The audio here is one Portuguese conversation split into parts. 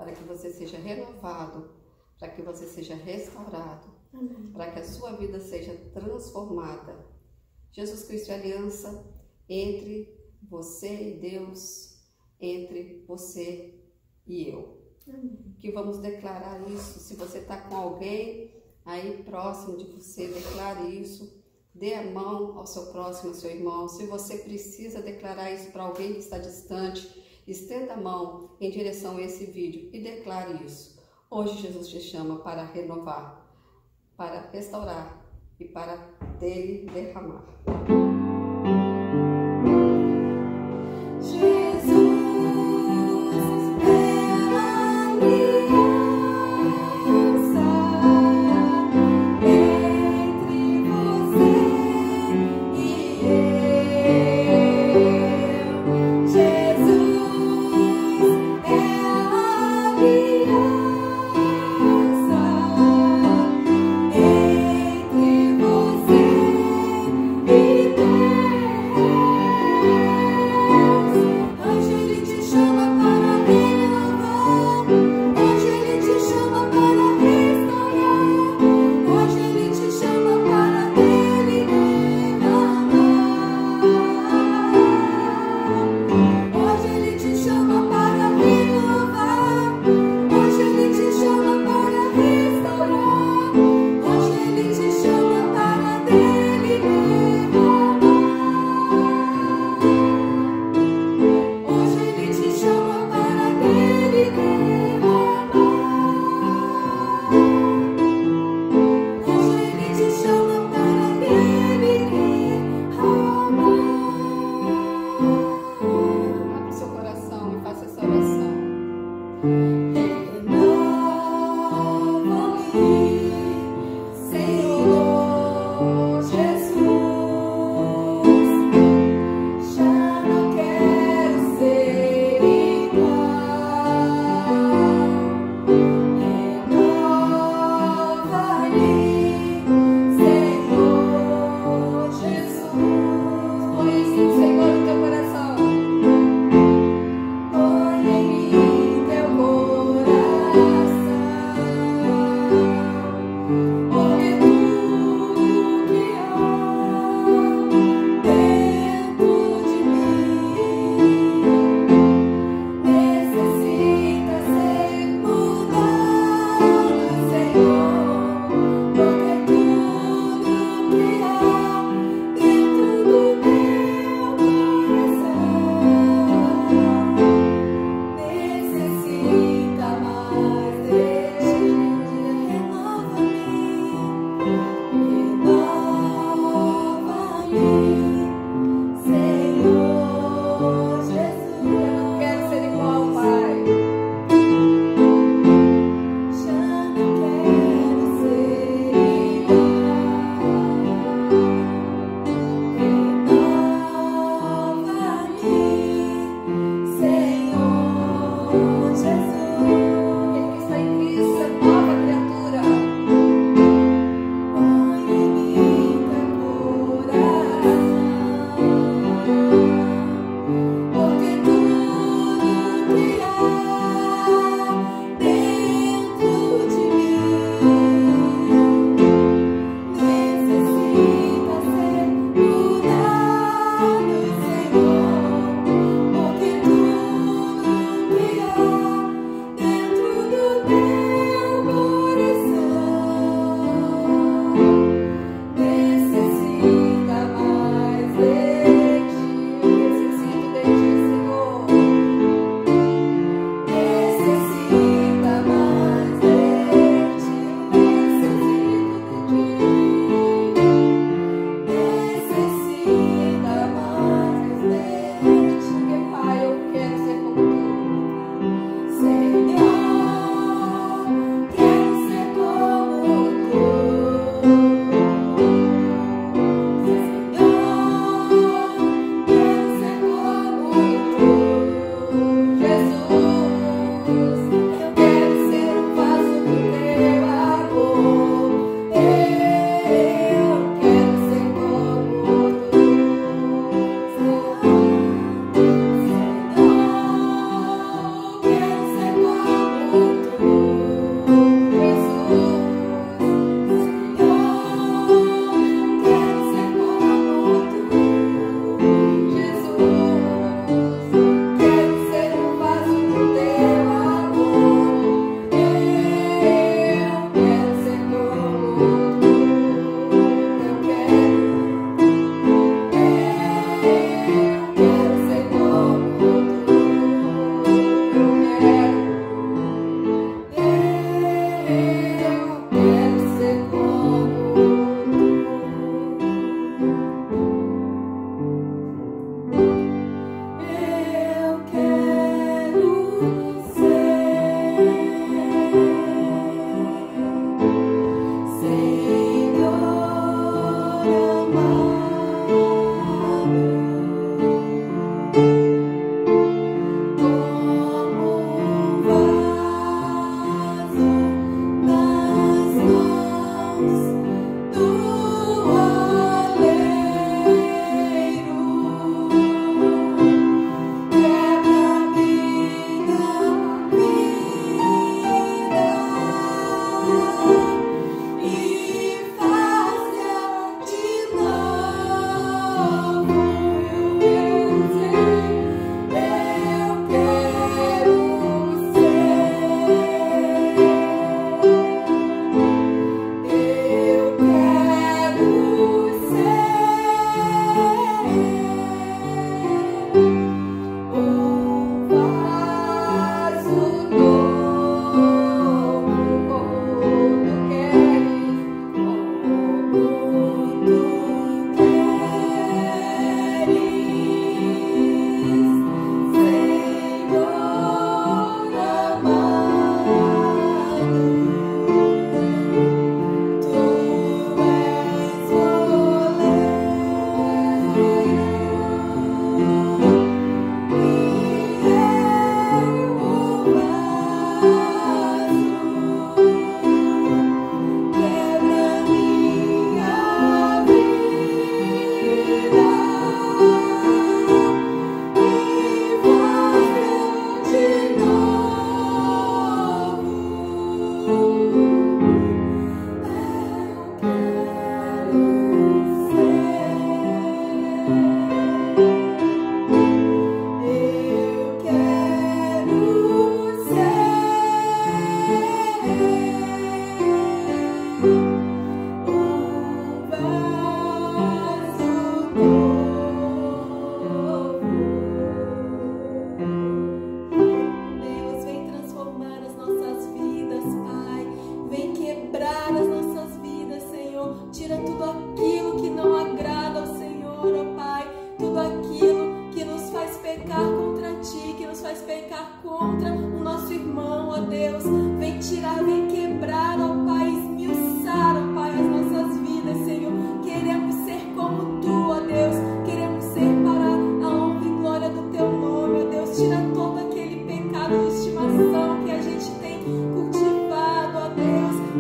para que você seja renovado, para que você seja restaurado, Amém. para que a sua vida seja transformada. Jesus Cristo é a aliança entre você e Deus, entre você e eu. Amém. Que vamos declarar isso. Se você está com alguém aí próximo de você, declare isso. Dê a mão ao seu próximo, ao seu irmão. Se você precisa declarar isso para alguém que está distante, estenda a mão em direção a esse vídeo e declare isso. Hoje Jesus te chama para renovar, para restaurar e para dele derramar. Entre você e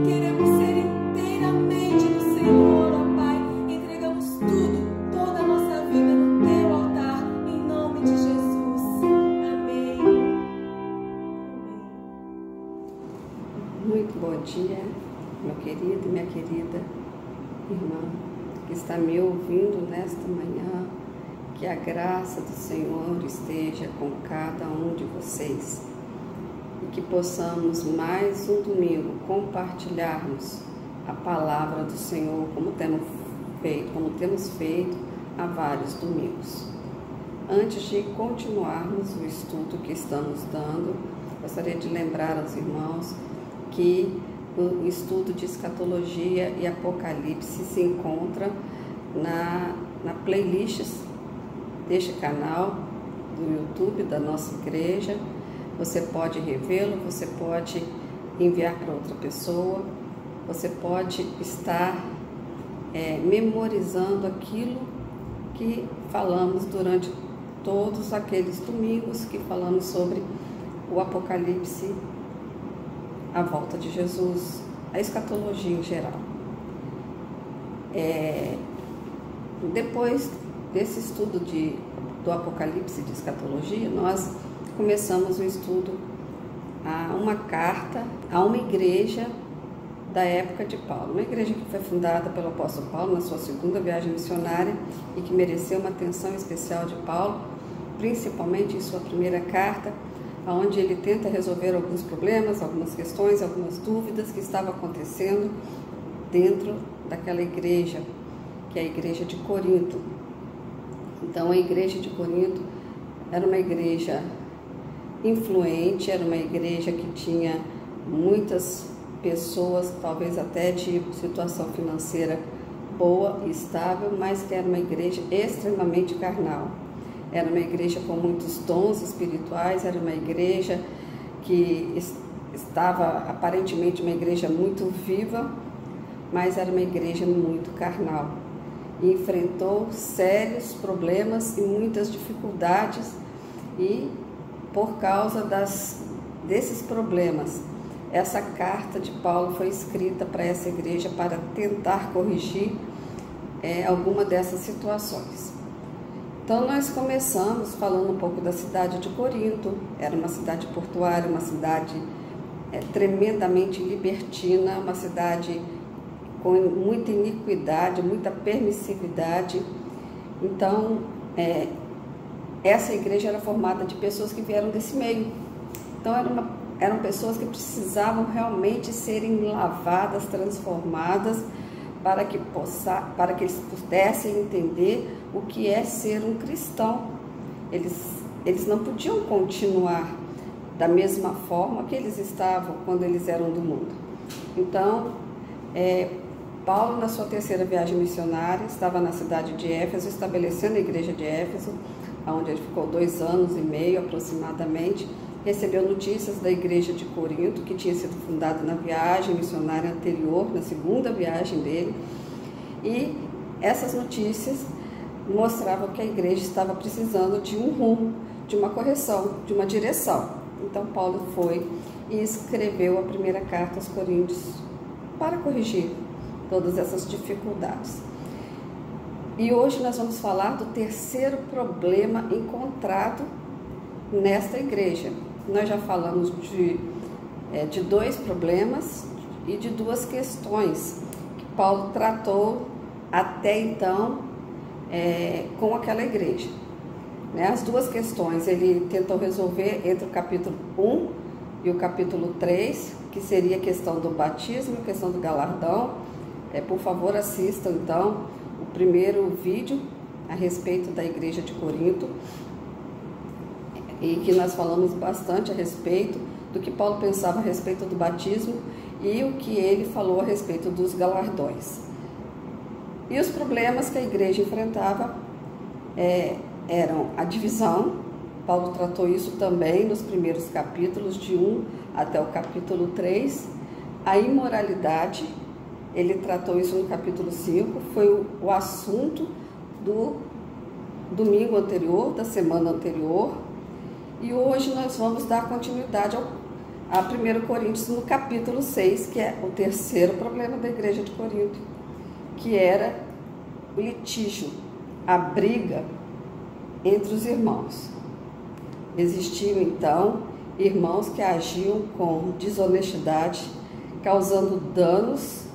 queremos ser inteiramente do Senhor, ó Pai. Entregamos tudo, toda a nossa vida no teu altar, em nome de Jesus. Amém. Muito bom dia, meu querido e minha querida irmã que está me ouvindo nesta manhã. Que a graça do Senhor esteja com cada um de vocês e que possamos mais um domingo compartilharmos a palavra do Senhor como temos feito há vários domingos. Antes de continuarmos o estudo que estamos dando, gostaria de lembrar aos irmãos que o estudo de escatologia e apocalipse se encontra na playlist deste canal do YouTube da nossa igreja. Você pode revê-lo, você pode enviar para outra pessoa, você pode estar memorizando aquilo que falamos durante todos aqueles domingos que falamos sobre o Apocalipse, a volta de Jesus, a escatologia em geral. Depois desse estudo do Apocalipse de escatologia, nós começamos o estudo a uma carta a uma igreja da época de Paulo, uma igreja que foi fundada pelo apóstolo Paulo na sua segunda viagem missionária e que mereceu uma atenção especial de Paulo, principalmente em sua primeira carta, onde ele tenta resolver alguns problemas, algumas questões, algumas dúvidas que estavam acontecendo dentro daquela igreja, que é a igreja de Corinto. Então, a igreja de Corinto era uma igreja influente, era uma igreja que tinha muitas pessoas, talvez até de situação financeira boa e estável, mas que era uma igreja extremamente carnal. Era uma igreja com muitos dons espirituais, era uma igreja que estava aparentemente uma igreja muito viva, mas era uma igreja muito carnal. E enfrentou sérios problemas e muitas dificuldades, e por causa desses problemas, essa carta de Paulo foi escrita para essa igreja para tentar corrigir alguma dessas situações. Então nós começamos falando um pouco da cidade de Corinto. Era uma cidade portuária, uma cidade tremendamente libertina, uma cidade com muita iniquidade, muita permissividade. Então, essa igreja era formada de pessoas que vieram desse meio. Então, eram pessoas que precisavam realmente serem lavadas, transformadas, para que eles pudessem entender o que é ser um cristão. Eles não podiam continuar da mesma forma que eles estavam quando eles eram do mundo. Então, Paulo, na sua terceira viagem missionária, estava na cidade de Éfeso, estabelecendo a igreja de Éfeso, onde ele ficou 2 anos e meio aproximadamente. Recebeu notícias da igreja de Corinto, que tinha sido fundada na viagem missionária anterior, na segunda viagem dele, e essas notícias mostravam que a igreja estava precisando de um rumo, de uma correção, de uma direção. Então Paulo foi e escreveu a primeira carta aos Coríntios para corrigir todas essas dificuldades. E hoje nós vamos falar do terceiro problema encontrado nesta igreja. Nós já falamos de 2 problemas e de 2 questões que Paulo tratou até então com aquela igreja. As 2 questões ele tentou resolver entre o capítulo 1 e o capítulo 3, que seria a questão do batismo e a questão do galardão. Por favor, assistam então o primeiro vídeo a respeito da igreja de Corinto, e que nós falamos bastante a respeito do que Paulo pensava a respeito do batismo e o que ele falou a respeito dos galardões. E os problemas que a igreja enfrentava eram a divisão. Paulo tratou isso também nos primeiros capítulos, de 1 até o capítulo 3. A imoralidade, ele tratou isso no capítulo 5, foi o assunto do domingo anterior, da semana anterior. E hoje nós vamos dar continuidade a 1 Coríntios no capítulo 6, que é o terceiro problema da igreja de Corinto, que era o litígio, a briga entre os irmãos. Existiam então irmãos que agiam com desonestidade, causando danos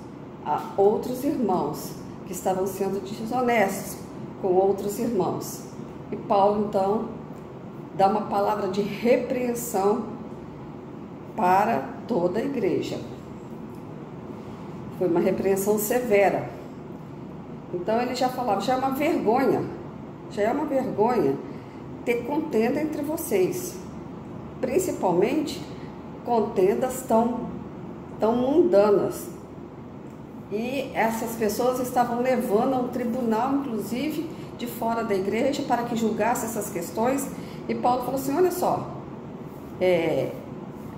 a outros irmãos que estavam sendo desonestos com outros irmãos. E Paulo então dá uma palavra de repreensão para toda a igreja. Foi uma repreensão severa. Então ele já falava, já é uma vergonha ter contenda entre vocês, principalmente contendas tão mundanas. E essas pessoas estavam levando a um tribunal, inclusive, de fora da igreja, para que julgasse essas questões. E Paulo falou assim, olha só,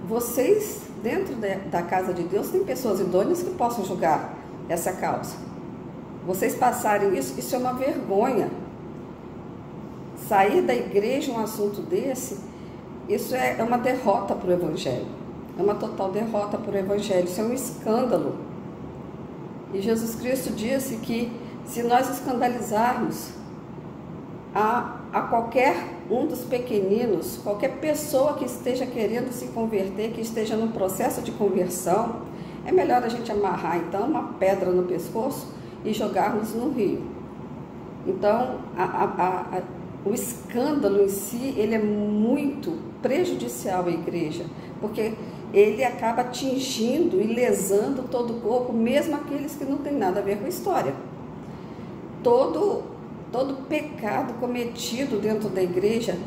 vocês, dentro da casa de Deus, tem pessoas idôneas que possam julgar essa causa. Vocês passarem isso é uma vergonha. Sair da igreja um assunto desse, isso é uma derrota para o Evangelho. É uma total derrota para o Evangelho. Isso é um escândalo. E Jesus Cristo disse que se nós escandalizarmos a qualquer um dos pequeninos, qualquer pessoa que esteja querendo se converter, que esteja no processo de conversão, é melhor a gente amarrar então uma pedra no pescoço e jogarmos no rio. Então, o escândalo em si, ele é muito prejudicial à igreja, porque ele acaba atingindo e lesando todo o corpo, mesmo aqueles que não têm nada a ver com a história. Todo pecado cometido dentro da igreja,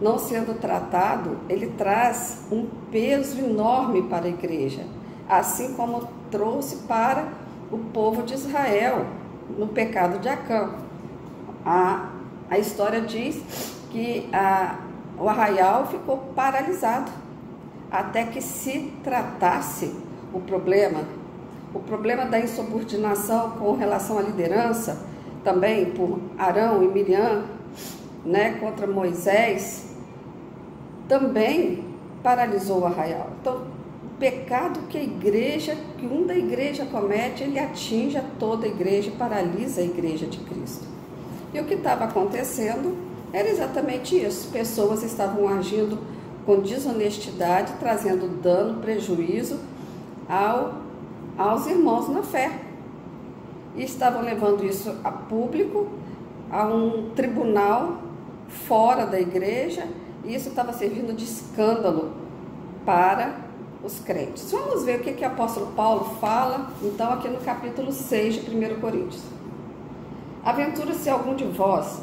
não sendo tratado, ele traz um peso enorme para a igreja, assim como trouxe para o povo de Israel no pecado de Acã. A história diz que o arraial ficou paralisado até que se tratasse o problema da insubordinação com relação à liderança, também por Arão e Miriam, né, contra Moisés, também paralisou o arraial. Então, o pecado que um da igreja comete, ele atinge a toda a igreja, paralisa a igreja de Cristo. E o que estava acontecendo era exatamente isso. Pessoas estavam agindo com desonestidade, trazendo dano, prejuízo aos irmãos na fé. E estavam levando isso a público, a um tribunal fora da igreja, e isso estava servindo de escândalo para os crentes. Vamos ver o que o apóstolo Paulo fala, então, aqui no capítulo 6 de 1 Coríntios. Aventura-se algum de vós,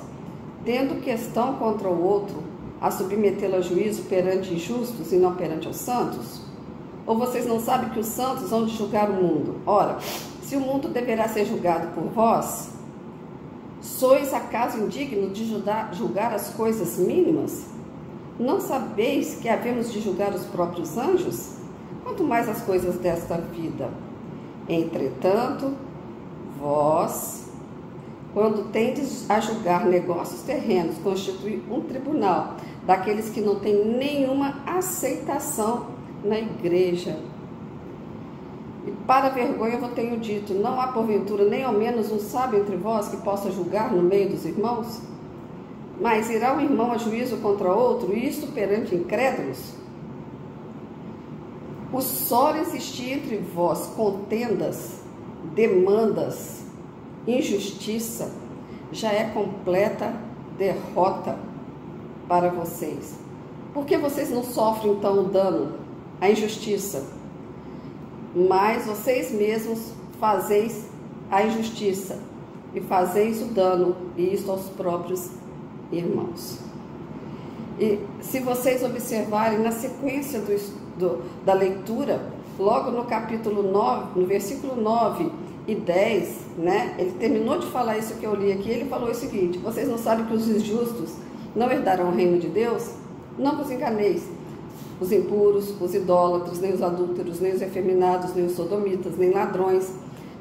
tendo questão contra o outro, a submetê-lo a juízo perante injustos e não perante os santos? Ou vocês não sabem que os santos vão de julgar o mundo? Ora, se o mundo deverá ser julgado por vós, sois acaso indignos de julgar as coisas mínimas? Não sabeis que havemos de julgar os próprios anjos? Quanto mais as coisas desta vida. Entretanto, vós, quando tendes a julgar negócios terrenos, constitui um tribunal daqueles que não têm nenhuma aceitação na igreja. E para vergonha eu tenho dito, não há porventura nem ao menos um sábio entre vós que possa julgar no meio dos irmãos? Mas irá um irmão a juízo contra outro, isto perante incrédulos? O só existir entre vós contendas, demandas, injustiça, já é completa derrota para vocês. Por que vocês não sofrem então o dano, a injustiça? Mas vocês mesmos fazeis a injustiça e fazeis o dano, e isto aos próprios irmãos. E se vocês observarem na sequência da leitura, logo no capítulo 9, no versículo 9 e 10, né, ele terminou de falar isso que eu li aqui, ele falou o seguinte: vocês não sabem que os injustos não herdarão o reino de Deus? Não vos enganeis. Os impuros, os idólatras, nem os adúlteros, nem os efeminados, nem os sodomitas, nem ladrões,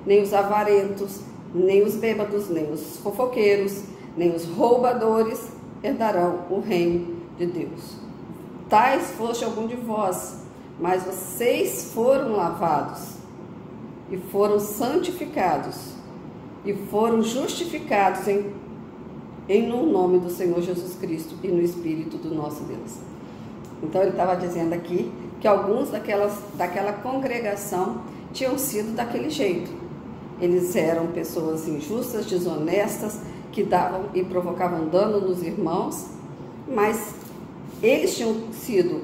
nem os avarentos, nem os bêbados, nem os fofoqueiros, nem os roubadores herdarão o reino de Deus. Tais fosse algum de vós, mas vocês foram lavados e foram santificados e foram justificados no nome do Senhor Jesus Cristo e no Espírito do nosso Deus. Então ele estava dizendo aqui que alguns daquela congregação tinham sido daquele jeito. Eles eram pessoas injustas, desonestas, que davam e provocavam dano nos irmãos, mas eles tinham sido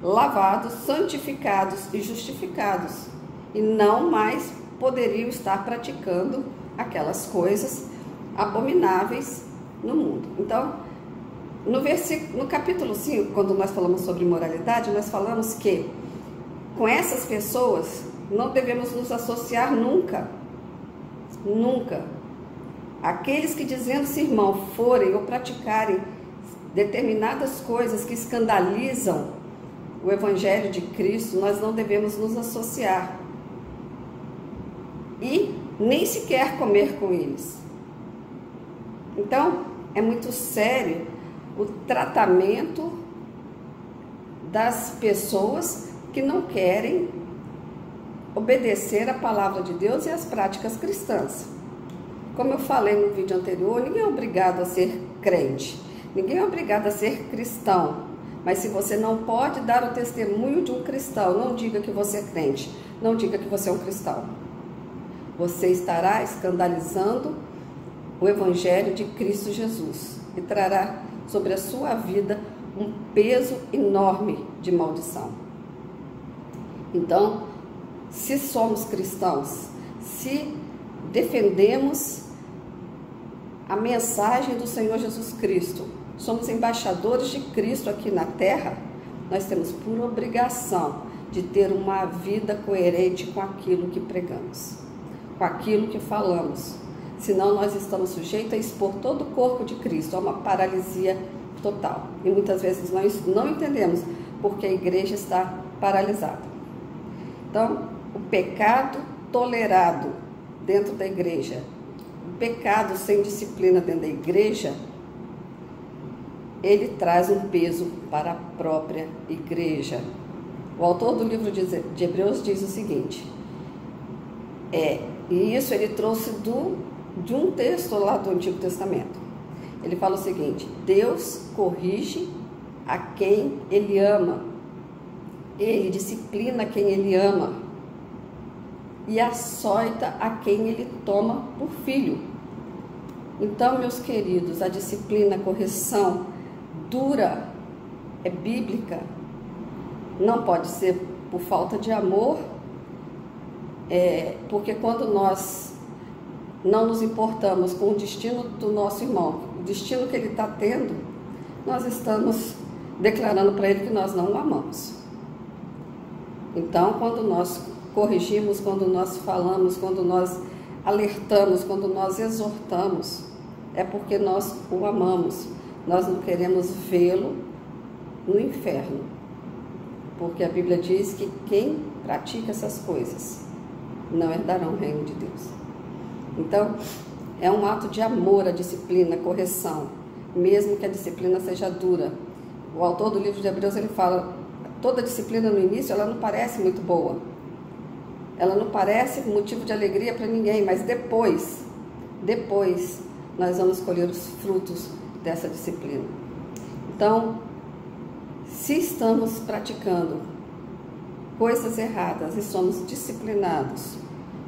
lavados, santificados e justificados, e não mais poderiam estar praticando aquelas coisas abomináveis no mundo. Então, no capítulo 5, quando nós falamos sobre moralidade, nós falamos que com essas pessoas não devemos nos associar nunca. Nunca. Aqueles que, dizendo-se irmão, forem ou praticarem determinadas coisas que escandalizam o Evangelho de Cristo, nós não devemos nos associar e nem sequer comer com eles. Então, é muito sério o tratamento das pessoas que não querem obedecer a palavra de Deus e as práticas cristãs. Como eu falei no vídeo anterior, ninguém é obrigado a ser crente, ninguém é obrigado a ser cristão, mas se você não pode dar o testemunho de um cristão, não diga que você é crente, não diga que você é um cristão. Você estará escandalizando o Evangelho de Cristo Jesus e trará sobre a sua vida um peso enorme de maldição. Então, se somos cristãos, se defendemos a mensagem do Senhor Jesus Cristo, somos embaixadores de Cristo aqui na terra, nós temos por obrigação de ter uma vida coerente com aquilo que pregamos, com aquilo que falamos. Senão nós estamos sujeitos a expor todo o corpo de Cristo a uma paralisia total. E muitas vezes nós não entendemos porque a igreja está paralisada. Então, o pecado tolerado dentro da igreja, o pecado sem disciplina dentro da igreja, ele traz um peso para a própria igreja. O autor do livro de Hebreus diz o seguinte, e isso ele trouxe de um texto lá do Antigo Testamento. Ele fala o seguinte: Deus corrige a quem Ele ama, Ele disciplina quem Ele ama e açoita a quem Ele toma por filho. Então, meus queridos, a disciplina, a correção dura, é bíblica, não pode ser por falta de amor, porque quando nós não nos importamos com o destino do nosso irmão, o destino que ele está tendo, nós estamos declarando para ele que nós não o amamos. Então, quando nós corrigimos, quando nós falamos, quando nós alertamos, quando nós exortamos, é porque nós o amamos. Nós não queremos vê-lo no inferno, porque a Bíblia diz que quem pratica essas coisas não herdarão o reino de Deus. Então, é um ato de amor a disciplina, a correção, mesmo que a disciplina seja dura. O autor do livro de Hebreus, ele fala, toda disciplina no início, ela não parece muito boa. Ela não parece motivo de alegria para ninguém, mas depois nós vamos colher os frutos dessa disciplina. Então, se estamos praticando coisas erradas e somos disciplinados,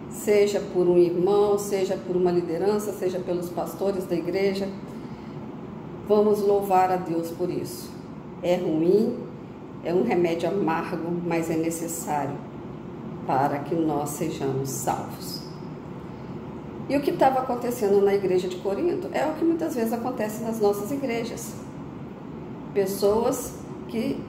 seja por um irmão, seja por uma liderança, seja pelos pastores da igreja, vamos louvar a Deus por isso. É ruim, é um remédio amargo, mas é necessário para que nós sejamos salvos. E o que estava acontecendo na igreja de Corinto é o que muitas vezes acontece nas nossas igrejas. Pessoas que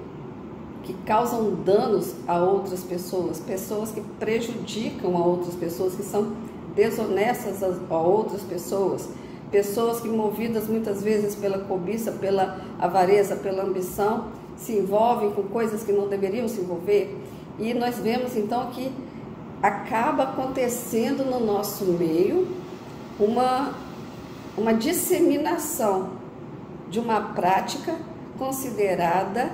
causam danos a outras pessoas, pessoas que prejudicam a outras pessoas, que são desonestas a outras pessoas, pessoas que, movidas muitas vezes pela cobiça, pela avareza, pela ambição, se envolvem com coisas que não deveriam se envolver. E nós vemos então que acaba acontecendo no nosso meio uma disseminação de uma prática considerada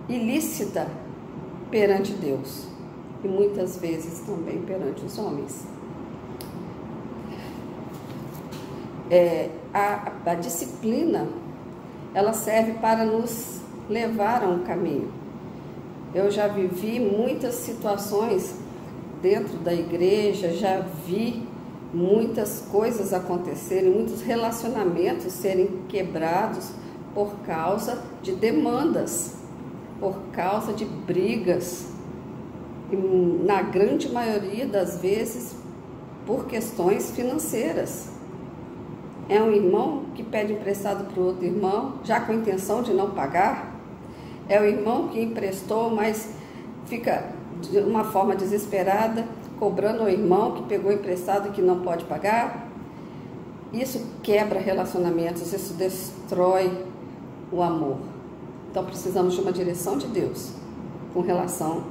ilícita perante Deus e muitas vezes também perante os homens. A disciplina, ela serve para nos levar a um caminho. Eu já vivi muitas situações dentro da igreja, já vi muitas coisas acontecerem, muitos relacionamentos serem quebrados por causa de demandas, por causa de brigas, e na grande maioria das vezes por questões financeiras. É um irmão que pede emprestado para o outro irmão, já com a intenção de não pagar. É o irmão que emprestou, mas fica de uma forma desesperada, cobrando ao irmão que pegou emprestado e que não pode pagar. Isso quebra relacionamentos, isso destrói o amor. Então precisamos de uma direção de Deus com relação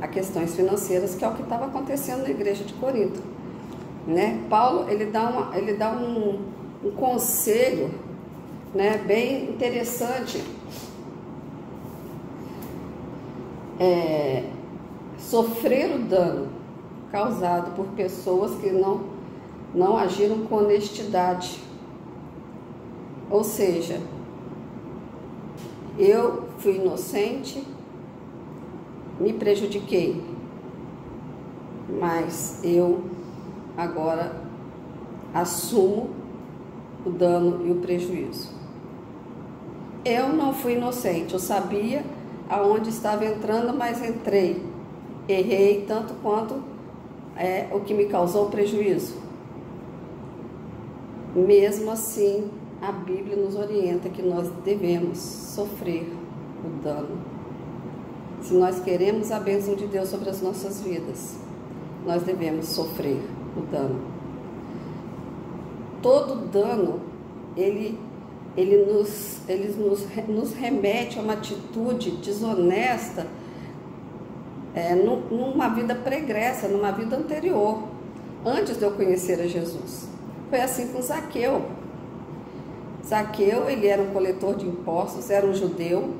a questões financeiras, que é o que estava acontecendo na igreja de Corinto, né? Paulo, ele dá um conselho, né, bem interessante. Sofrer o dano causado por pessoas que não agiram com honestidade. Ou seja, eu fui inocente, me prejudiquei, mas eu agora assumo o dano e o prejuízo. Eu não fui inocente, eu sabia aonde estava entrando, mas entrei, errei tanto quanto o que me causou prejuízo. Mesmo assim, a Bíblia nos orienta que nós devemos sofrer o dano. Se nós queremos a bênção de Deus sobre as nossas vidas, nós devemos sofrer o dano. Todo dano, ele nos remete a uma atitude desonesta numa vida pregressa, numa vida anterior, antes de eu conhecer a Jesus. Foi assim com Zaqueu. Zaqueu, ele era um coletor de impostos, era um judeu,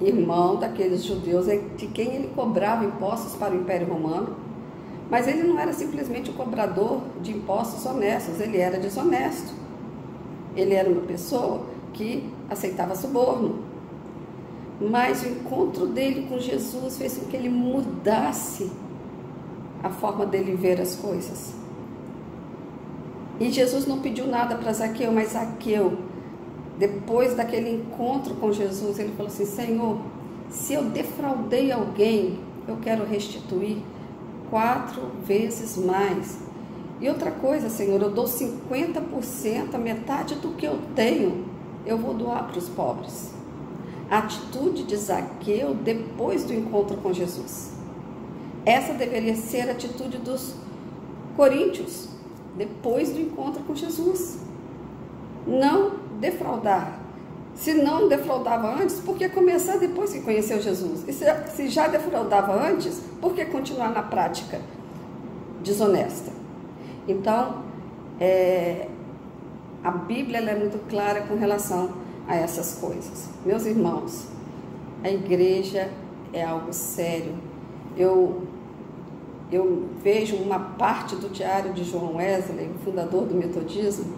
irmão daqueles judeus de quem ele cobrava impostos para o Império Romano. Mas ele não era simplesmente um cobrador de impostos honestos, ele era desonesto. Ele era uma pessoa que aceitava suborno. Mas o encontro dele com Jesus fez com que ele mudasse a forma dele ver as coisas. E Jesus não pediu nada para Zaqueu, mas Zaqueu, depois daquele encontro com Jesus, ele falou assim: Senhor, se eu defraudei alguém, eu quero restituir 4 vezes mais. E outra coisa, Senhor, eu dou 50%, a metade do que eu tenho, eu vou doar para os pobres. A atitude de Zaqueu depois do encontro com Jesus. Essa deveria ser a atitude dos coríntios, depois do encontro com Jesus. Não defraudar. Se não defraudava antes, por que começar depois que conheceu Jesus? E se já defraudava antes, por que continuar na prática desonesta? Então, a Bíblia ela é muito clara com relação a essas coisas. Meus irmãos, a igreja é algo sério. Eu vejo uma parte do diário de John Wesley, o fundador do metodismo,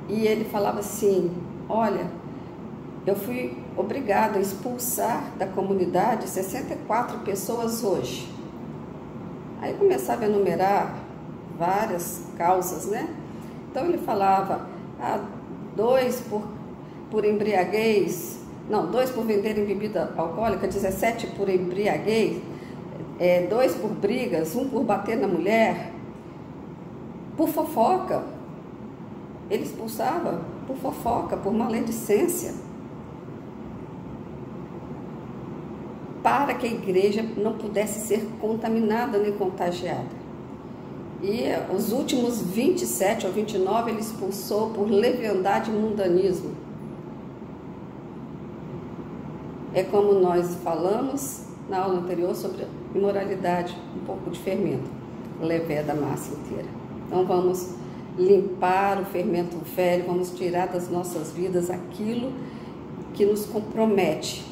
e ele falava assim: olha, eu fui obrigado a expulsar da comunidade 64 pessoas hoje. Aí começava a enumerar várias causas, né? Então ele falava: 2 por embriaguez, não, 2 por venderem bebida alcoólica, 17 por embriaguez, 2 por brigas, 1 por bater na mulher, por fofoca. Ele expulsava por fofoca, por maledicência, para que a igreja não pudesse ser contaminada nem contagiada. E os últimos 27 ou 29 ele expulsou por leviandade e mundanismo. É como nós falamos na aula anterior sobre imoralidade, um pouco de fermento, levé da massa inteira. Então vamos limpar o fermento velho, vamos tirar das nossas vidas aquilo que nos compromete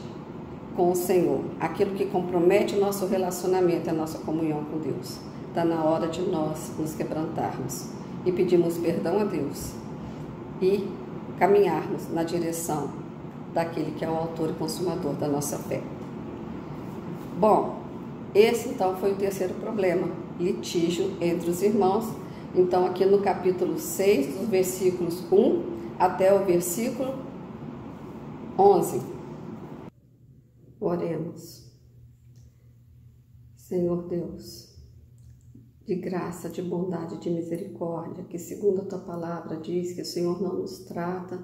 com o Senhor, aquilo que compromete o nosso relacionamento, a nossa comunhão com Deus. Está na hora de nós nos quebrantarmos e pedirmos perdão a Deus e caminharmos na direção daquele que é o autor e consumador da nossa fé. Bom, esse então foi o terceiro problema, litígio entre os irmãos. Então aqui no capítulo 6, dos versículos 1 até o versículo 11. Oremos. Senhor Deus, de graça, de bondade, de misericórdia, que segundo a Tua palavra diz que o Senhor não nos trata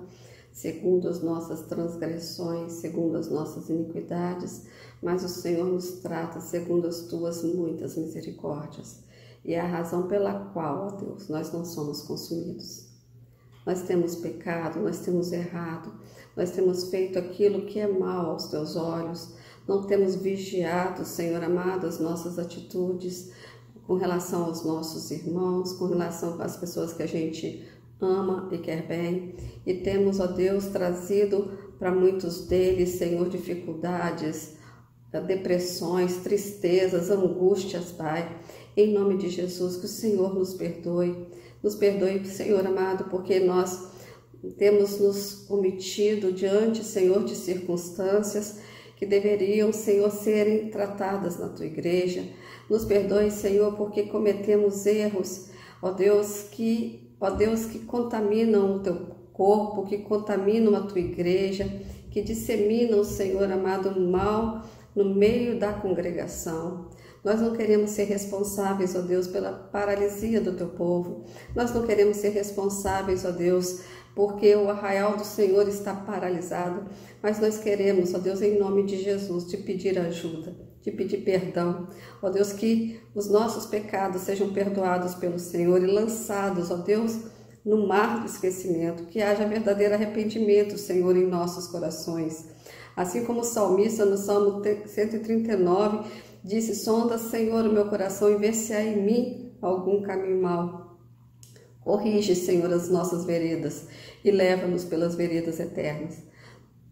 segundo as nossas transgressões, segundo as nossas iniquidades, mas o Senhor nos trata segundo as Tuas muitas misericórdias. E é a razão pela qual, ó Deus, nós não somos consumidos. Nós temos pecado, nós temos errado, nós temos feito aquilo que é mal aos Teus olhos, não temos vigiado, Senhor amado, as nossas atitudes com relação aos nossos irmãos, com relação às pessoas que a gente ama e quer bem. E temos, ó Deus, trazido para muitos deles, Senhor, dificuldades, depressões, tristezas, angústias, Pai. Em nome de Jesus, que o Senhor nos perdoe, Senhor amado, porque nós temos nos omitido diante, Senhor, de circunstâncias que deveriam, Senhor, serem tratadas na Tua igreja. Nos perdoe, Senhor, porque cometemos erros, ó Deus, que contaminam o Teu corpo, que contaminam a Tua igreja, que disseminam, Senhor amado, o mal no meio da congregação. Nós não queremos ser responsáveis, ó Deus, pela paralisia do Teu povo. Nós não queremos ser responsáveis, ó Deus, porque o arraial do Senhor está paralisado. Mas nós queremos, ó Deus, em nome de Jesus, te pedir ajuda, te pedir perdão. Ó Deus, que os nossos pecados sejam perdoados pelo Senhor e lançados, ó Deus, no mar do esquecimento. Que haja verdadeiro arrependimento, Senhor, em nossos corações. Assim como o salmista no Salmo 139 disse: sonda, Senhor, o meu coração e vê se há em mim algum caminho mau. Corrige, Senhor, as nossas veredas e leva-nos pelas veredas eternas.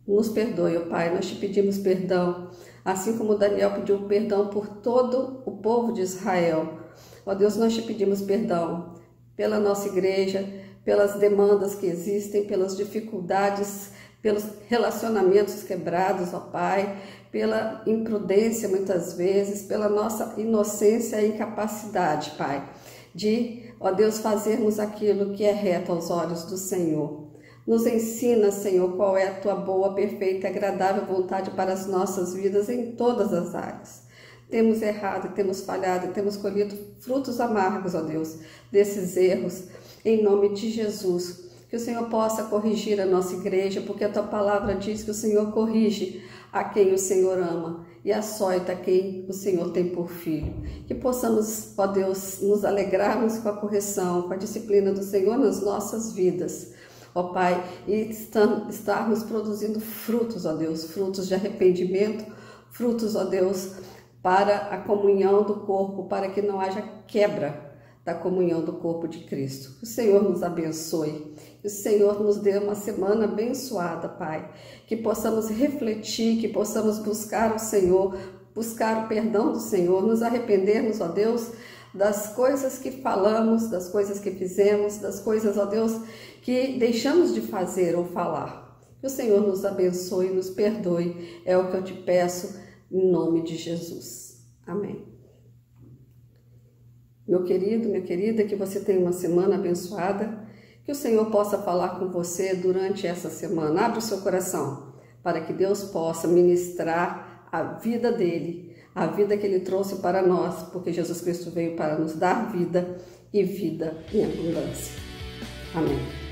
Nos perdoe, ó Pai, nós te pedimos perdão, assim como Daniel pediu perdão por todo o povo de Israel. Ó Deus, nós te pedimos perdão pela nossa igreja, pelas demandas que existem, pelas dificuldades, pelos relacionamentos quebrados, ó Pai, pela imprudência muitas vezes, pela nossa inocência e incapacidade, Pai, de, ó Deus, fazermos aquilo que é reto aos olhos do Senhor. Nos ensina, Senhor, qual é a Tua boa, perfeita e agradável vontade para as nossas vidas em todas as áreas. Temos errado, temos falhado, temos colhido frutos amargos, ó Deus, desses erros, em nome de Jesus. Que o Senhor possa corrigir a nossa igreja, porque a Tua palavra diz que o Senhor corrige a quem o Senhor ama e açoita quem o Senhor tem por filho. Que possamos, ó Deus, nos alegrarmos com a correção, com a disciplina do Senhor nas nossas vidas, ó Pai, e estarmos produzindo frutos, ó Deus, frutos de arrependimento, frutos, ó Deus, para a comunhão do corpo, para que não haja quebra da comunhão do corpo de Cristo. Que o Senhor nos abençoe, que o Senhor nos dê uma semana abençoada, Pai, que possamos refletir, que possamos buscar o Senhor, buscar o perdão do Senhor, nos arrependermos, ó Deus, das coisas que falamos, das coisas que fizemos, das coisas, ó Deus, que deixamos de fazer ou falar. Que o Senhor nos abençoe e nos perdoe, é o que eu te peço, em nome de Jesus. Amém. Meu querido, minha querida, que você tenha uma semana abençoada, que o Senhor possa falar com você durante essa semana. Abre o seu coração para que Deus possa ministrar a vida dele, a vida que ele trouxe para nós, porque Jesus Cristo veio para nos dar vida e vida em abundância. Amém.